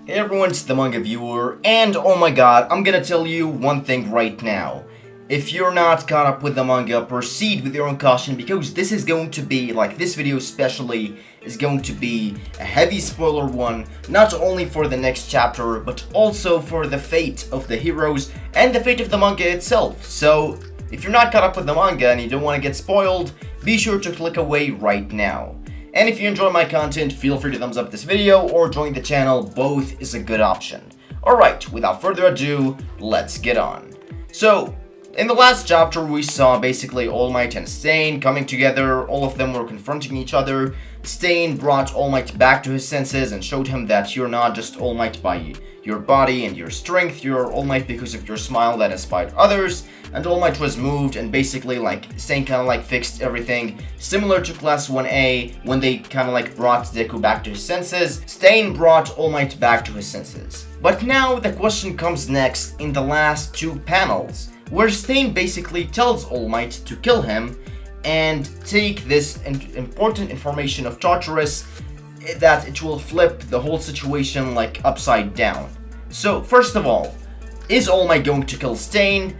Hey everyone, it's the manga viewer, and oh my god, I'm gonna tell you one thing right now. If you're not caught up with the manga, proceed with your own caution, because this is going to be, this video especially, is going to be a heavy spoiler one, not only for the next chapter, but also for the fate of the heroes and the fate of the manga itself. So, if you're not caught up with the manga and you don't want to get spoiled, be sure to click away right now. And if you enjoy my content, feel free to thumbs up this video or join the channel, both is a good option. Alright, without further ado, let's get on. So, in the last chapter we saw basically All Might and Stain coming together, all of them were confronting each other. Stain brought All Might back to his senses and showed him that you're not just All Might by your body and your strength, you're All Might because of your smile that inspired others. And All Might was moved, and basically Stain kinda fixed everything, similar to Class 1A when they kinda brought Deku back to his senses. Stain brought All Might back to his senses. But now the question comes next in the last two panels, where Stain basically tells All Might to kill him and take this important information of Tartarus, that it will flip the whole situation upside down. So first of all, is All Might going to kill Stain?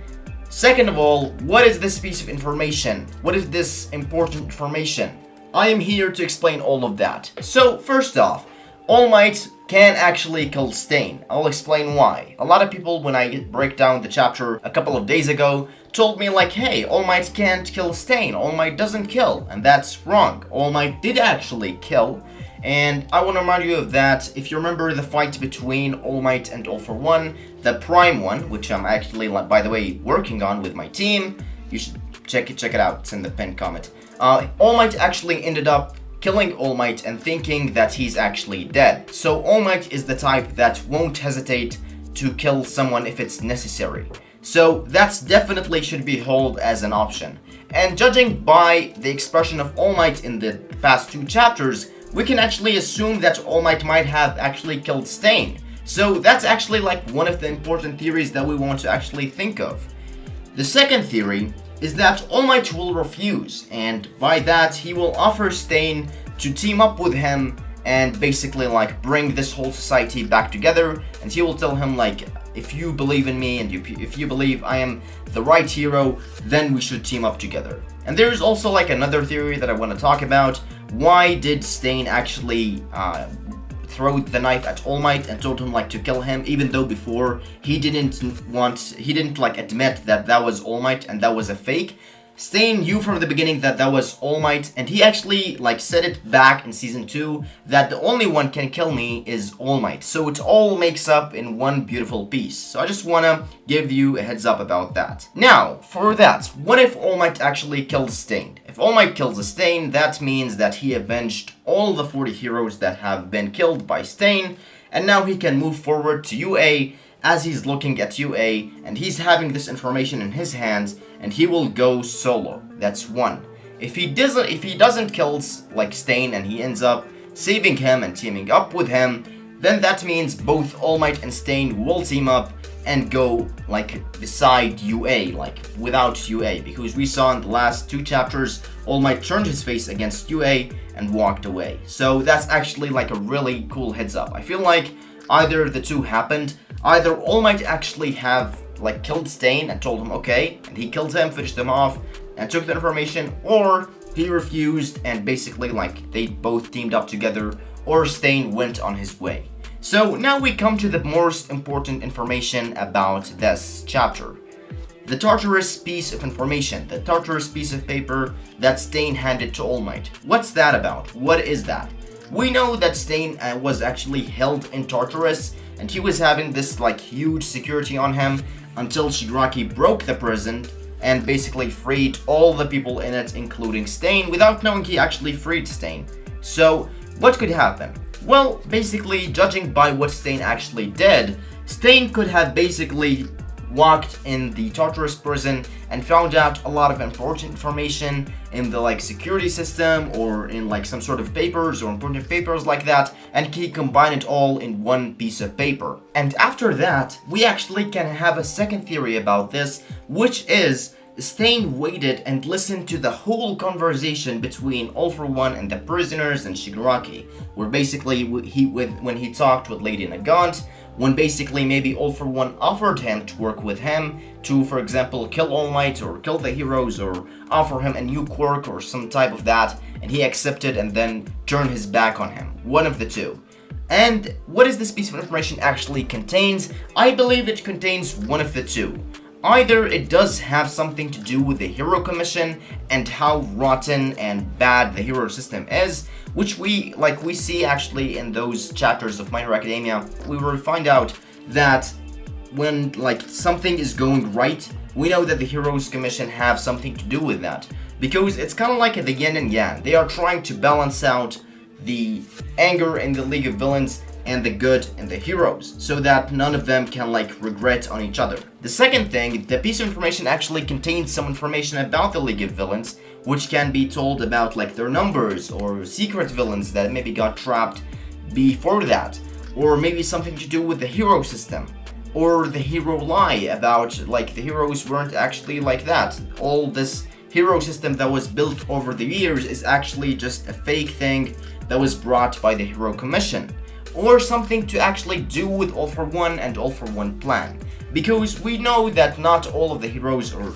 Second of all, what is this piece of information? What is this important information? I am here to explain all of that. So first off, All Might can actually kill Stain. I'll explain why. A lot of people, when I break down the chapter a couple of days ago, told me hey, All Might can't kill Stain. All Might doesn't kill, and that's wrong. All Might did actually kill. And I want to remind you of that. If you remember the fight between All Might and All For One, the Prime one, which I'm actually, by the way, working on with my team, you should check it out, it's in the pinned comment. All Might actually ended up killing All Might and thinking that he's actually dead. So All Might is the type that won't hesitate to kill someone if it's necessary. So that's definitely should be held as an option. And judging by the expression of All Might in the past two chapters, we can actually assume that All Might have actually killed Stain. So that's actually one of the important theories that we want to actually think of. The second theory is that All Might will refuse, and by that he will offer Stain to team up with him and basically bring this whole society back together, and he will tell him if you believe in me and if you believe I am the right hero, then we should team up together. And there is also another theory that I want to talk about. Why did Stain actually throw the knife at All Might and told him to kill him, even though before he didn't admit that that was All Might and that was a fake? Stain knew from the beginning that that was All Might, and he actually said it back in season 2 that the only one can kill me is All Might. So it all makes up in one beautiful piece. So I just wanna give you a heads up about that. Now, for that, what if All Might actually kills Stain? If All Might kills Stain, that means that he avenged all the 40 heroes that have been killed by Stain, and now he can move forward to UA. As he's looking at UA and he's having this information in his hands, and he will go solo. That's one. If he doesn't kill Stain and he ends up saving him and teaming up with him, then that means both All Might and Stain will team up and go beside UA, without UA, because we saw in the last two chapters All Might turned his face against UA and walked away. So that's actually a really cool heads up. I feel either the two happened. Either All Might actually have killed Stain and told him okay, and he killed him, finished him off, and took the information, or he refused and basically they both teamed up together, or Stain went on his way. So now we come to the most important information about this chapter. The Tartarus piece of information, the Tartarus piece of paper that Stain handed to All Might. What's that about? What is that? We know that Stain was actually held in Tartarus, and he was having this huge security on him until Shigaraki broke the prison and basically freed all the people in it, including Stain, without knowing he actually freed Stain. So what could happen? Well, basically, judging by what Stain actually did, Stain could have basically walked in the Tartarus prison and found out a lot of important information in the security system, or in some sort of papers or important papers like that, and he combined it all in one piece of paper. And after that, we actually can have a second theory about this, which is Stain waited and listened to the whole conversation between All For One and the prisoners and Shigaraki, where basically when he talked with Lady Nagant, when basically maybe All For One offered him to work with him to, for example, kill All Might or kill the heroes or offer him a new quirk or some type of that, and he accepted and then turned his back on him. One of the two. And what does this piece of information actually contains? I believe it contains one of the two. Either it does have something to do with the Hero Commission and how rotten and bad the hero system is, which we see actually in those chapters of My Hero Academia. We will find out that when something is going right, we know that the Heroes Commission have something to do with that. Because it's kind of like the yin and yang. They are trying to balance out the anger in the League of Villains and the good in the heroes, so that none of them can regret on each other. The second thing, the piece of information actually contains some information about the League of Villains, which can be told about their numbers or secret villains that maybe got trapped before that, or maybe something to do with the hero system, or the hero lie about the heroes weren't actually like that. All this hero system that was built over the years is actually just a fake thing that was brought by the Hero Commission, or something to actually do with All For One and All For One plan. Because we know that not all of the heroes, or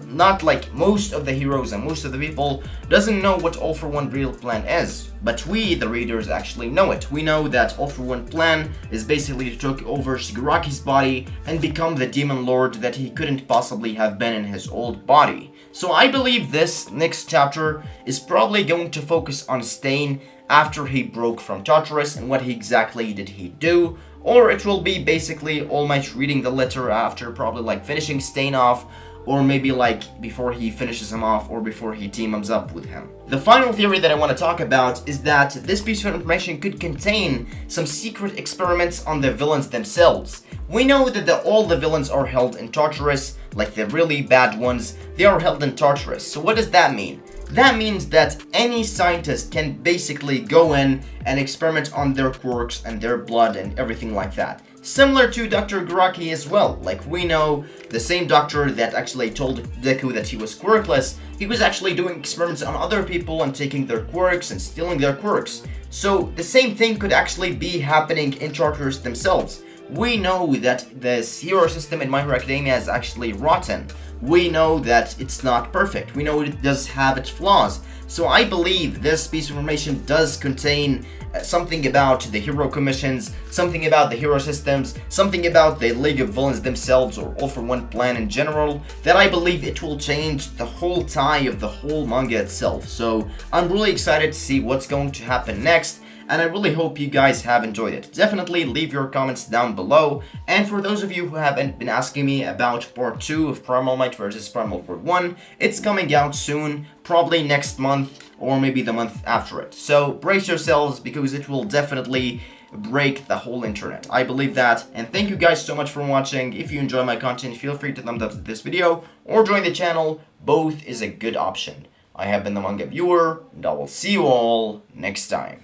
not most of the heroes and most of the people, doesn't know what All For One real plan is. But we, the readers, actually know it. We know that All For One plan is basically to take over Shigaraki's body and become the Demon Lord that he couldn't possibly have been in his old body. So I believe this next chapter is probably going to focus on Stain after he broke from Tartarus and what exactly did he do, or it will be basically All Might reading the letter after probably finishing Stain off, or maybe before he finishes him off or before he teams up with him. The final theory that I want to talk about is that this piece of information could contain some secret experiments on the villains themselves. We know that all the villains are held in Tartarus, the really bad ones, they are held in Tartarus. So what does that mean? That means that any scientist can basically go in and experiment on their quirks and their blood and everything like that. Similar to Dr. Garaki as well. We know the same doctor that actually told Deku that he was quirkless, he was actually doing experiments on other people and taking their quirks and stealing their quirks. So the same thing could actually be happening in Tartarus themselves. We know that this hero system in My Hero Academia is actually rotten. We know that it's not perfect. We know it does have its flaws. So I believe this piece of information does contain something about the hero commissions, something about the hero systems, something about the League of Villains themselves or All For One plan in general, that I believe it will change the whole tie of the whole manga itself. So I'm really excited to see what's going to happen next, and I really hope you guys have enjoyed it. Definitely leave your comments down below, and for those of you who haven't been asking me about part 2 of Primal Might vs Primal Fort 1, it's coming out soon, probably next month or maybe the month after it. So brace yourselves, because it will definitely break the whole internet. I believe that, and thank you guys so much for watching. If you enjoy my content, feel free to thumbs up this video or join the channel. Both is a good option. I have been the Manga Viewer, and I will see you all next time.